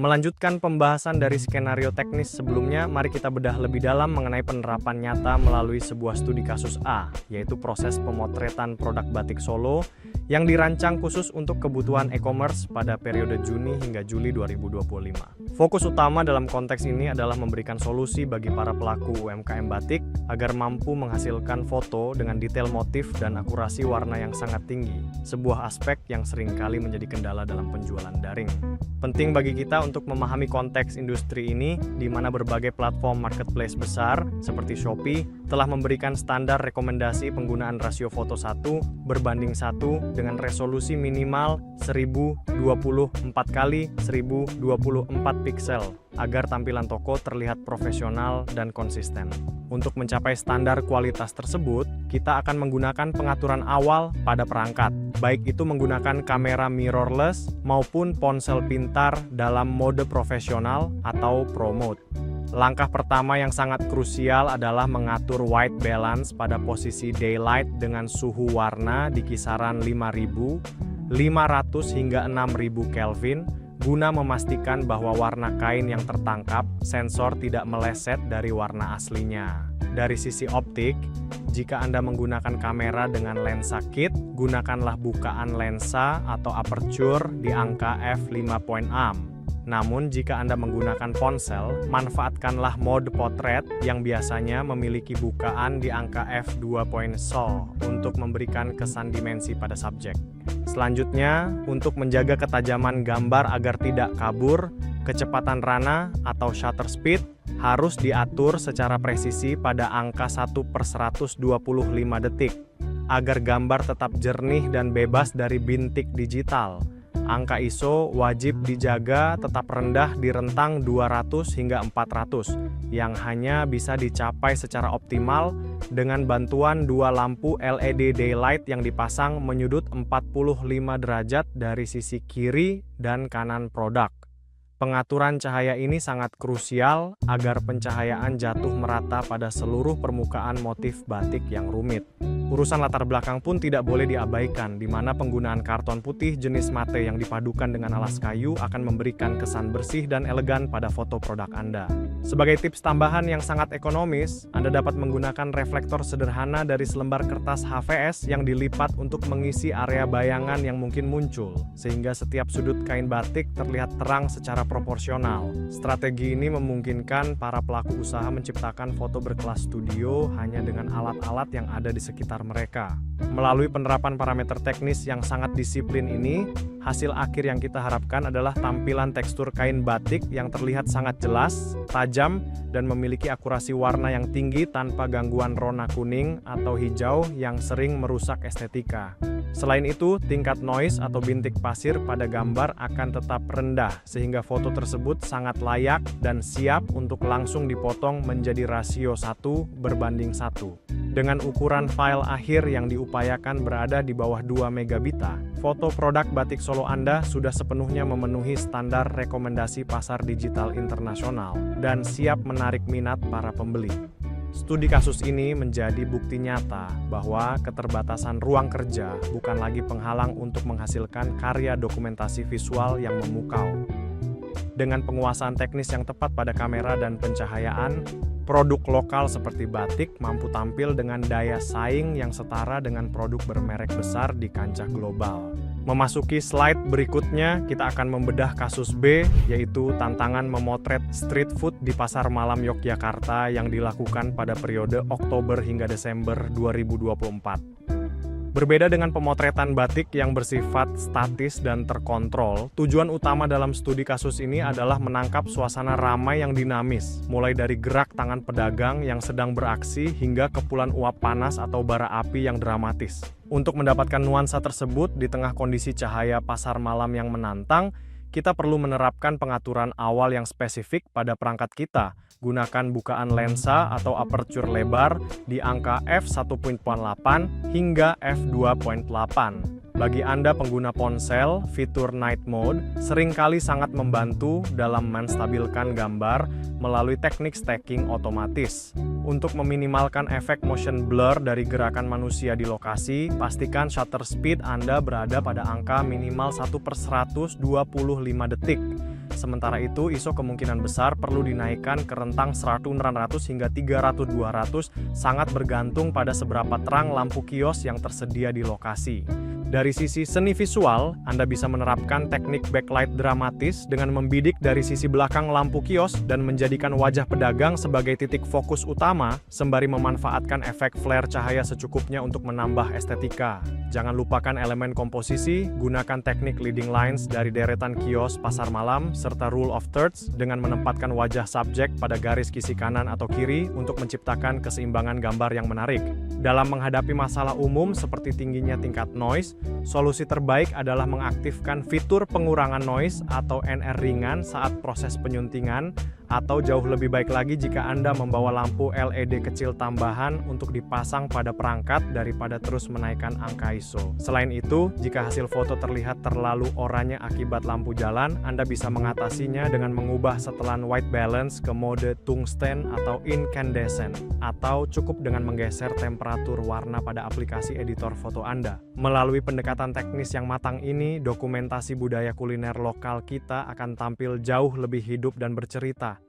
Melanjutkan pembahasan dari skenario teknis sebelumnya, mari kita bedah lebih dalam mengenai penerapan nyata melalui sebuah studi kasus A, yaitu proses pemotretan produk batik Solo yang dirancang khusus untuk kebutuhan e-commerce pada periode Juni hingga Juli 2025. Fokus utama dalam konteks ini adalah memberikan solusi bagi para pelaku UMKM batik agar mampu menghasilkan foto dengan detail motif dan akurasi warna yang sangat tinggi, sebuah aspek yang seringkali menjadi kendala dalam penjualan daring. Penting bagi kita untuk memahami konteks industri ini, di mana berbagai platform marketplace besar seperti Shopee telah memberikan standar rekomendasi penggunaan rasio foto 1 berbanding 1 dengan resolusi minimal 1024 x 1024 piksel agar tampilan toko terlihat profesional dan konsisten. Untuk mencapai standar kualitas tersebut, kita akan menggunakan pengaturan awal pada perangkat, baik itu menggunakan kamera mirrorless maupun ponsel pintar dalam mode profesional atau Pro Mode. Langkah pertama yang sangat krusial adalah mengatur white balance pada posisi daylight dengan suhu warna di kisaran 5.500 hingga 6.000 Kelvin guna memastikan bahwa warna kain yang tertangkap sensor tidak meleset dari warna aslinya. Dari sisi optik, jika Anda menggunakan kamera dengan lensa kit, gunakanlah bukaan lensa atau aperture di angka f5.6. Namun, jika Anda menggunakan ponsel, manfaatkanlah mode potret yang biasanya memiliki bukaan di angka f2.0 untuk memberikan kesan dimensi pada subjek. Selanjutnya, untuk menjaga ketajaman gambar agar tidak kabur, kecepatan rana atau shutter speed harus diatur secara presisi pada angka 1/125 detik, agar gambar tetap jernih dan bebas dari bintik digital. Angka ISO wajib dijaga tetap rendah di rentang 200 hingga 400, yang hanya bisa dicapai secara optimal dengan bantuan dua lampu LED daylight yang dipasang menyudut 45 derajat dari sisi kiri dan kanan produk. Pengaturan cahaya ini sangat krusial agar pencahayaan jatuh merata pada seluruh permukaan motif batik yang rumit. Urusan latar belakang pun tidak boleh diabaikan, di mana penggunaan karton putih jenis mate yang dipadukan dengan alas kayu akan memberikan kesan bersih dan elegan pada foto produk Anda. Sebagai tips tambahan yang sangat ekonomis, Anda dapat menggunakan reflektor sederhana dari selembar kertas HVS yang dilipat untuk mengisi area bayangan yang mungkin muncul, sehingga setiap sudut kain batik terlihat terang secara proporsional. Strategi ini memungkinkan para pelaku usaha menciptakan foto berkelas studio hanya dengan alat-alat yang ada di sekitar mereka. Melalui penerapan parameter teknis yang sangat disiplin ini, hasil akhir yang kita harapkan adalah tampilan tekstur kain batik yang terlihat sangat jelas, tajam, dan memiliki akurasi warna yang tinggi tanpa gangguan rona kuning atau hijau yang sering merusak estetika. Selain itu, tingkat noise atau bintik pasir pada gambar akan tetap rendah, sehingga foto tersebut sangat layak dan siap untuk langsung dipotong menjadi rasio 1:1. Dengan ukuran file akhir yang diupayakan berada di bawah 2 megabita, foto produk batik Solo Anda sudah sepenuhnya memenuhi standar rekomendasi pasar digital internasional dan siap menarik minat para pembeli. Studi kasus ini menjadi bukti nyata bahwa keterbatasan ruang kerja bukan lagi penghalang untuk menghasilkan karya dokumentasi visual yang memukau. Dengan penguasaan teknis yang tepat pada kamera dan pencahayaan, produk lokal seperti batik mampu tampil dengan daya saing yang setara dengan produk bermerek besar di kancah global. Memasuki slide berikutnya, kita akan membedah kasus B, yaitu tantangan memotret street food di Pasar Malam Yogyakarta yang dilakukan pada periode Oktober hingga Desember 2024. Berbeda dengan pemotretan batik yang bersifat statis dan terkontrol, tujuan utama dalam studi kasus ini adalah menangkap suasana ramai yang dinamis, mulai dari gerak tangan pedagang yang sedang beraksi hingga kepulan uap panas atau bara api yang dramatis. Untuk mendapatkan nuansa tersebut di tengah kondisi cahaya pasar malam yang menantang, kita perlu menerapkan pengaturan awal yang spesifik pada perangkat kita. Gunakan bukaan lensa atau aperture lebar di angka f1.8 hingga f2.8. Bagi Anda pengguna ponsel, fitur Night Mode seringkali sangat membantu dalam menstabilkan gambar melalui teknik stacking otomatis. Untuk meminimalkan efek motion blur dari gerakan manusia di lokasi, pastikan shutter speed Anda berada pada angka minimal 1/125 detik, Sementara itu, ISO kemungkinan besar perlu dinaikkan ke rentang 100-600 hingga 300-200, sangat bergantung pada seberapa terang lampu kios yang tersedia di lokasi. Dari sisi seni visual, Anda bisa menerapkan teknik backlight dramatis dengan membidik dari sisi belakang lampu kios dan menjadikan wajah pedagang sebagai titik fokus utama, sembari memanfaatkan efek flare cahaya secukupnya untuk menambah estetika. Jangan lupakan elemen komposisi, gunakan teknik leading lines dari deretan kios pasar malam, serta rule of thirds dengan menempatkan wajah subjek pada garis kisi kanan atau kiri untuk menciptakan keseimbangan gambar yang menarik. Dalam menghadapi masalah umum seperti tingginya tingkat noise, solusi terbaik adalah mengaktifkan fitur pengurangan noise atau NR ringan saat proses penyuntingan, atau jauh lebih baik lagi jika Anda membawa lampu LED kecil tambahan untuk dipasang pada perangkat daripada terus menaikkan angka ISO. Selain itu, jika hasil foto terlihat terlalu oranye akibat lampu jalan, Anda bisa mengatasinya dengan mengubah setelan white balance ke mode tungsten atau incandescent, atau cukup dengan menggeser temperatur warna pada aplikasi editor foto Anda. Melalui pendekatan teknis yang matang ini, dokumentasi budaya kuliner lokal kita akan tampil jauh lebih hidup dan bercerita.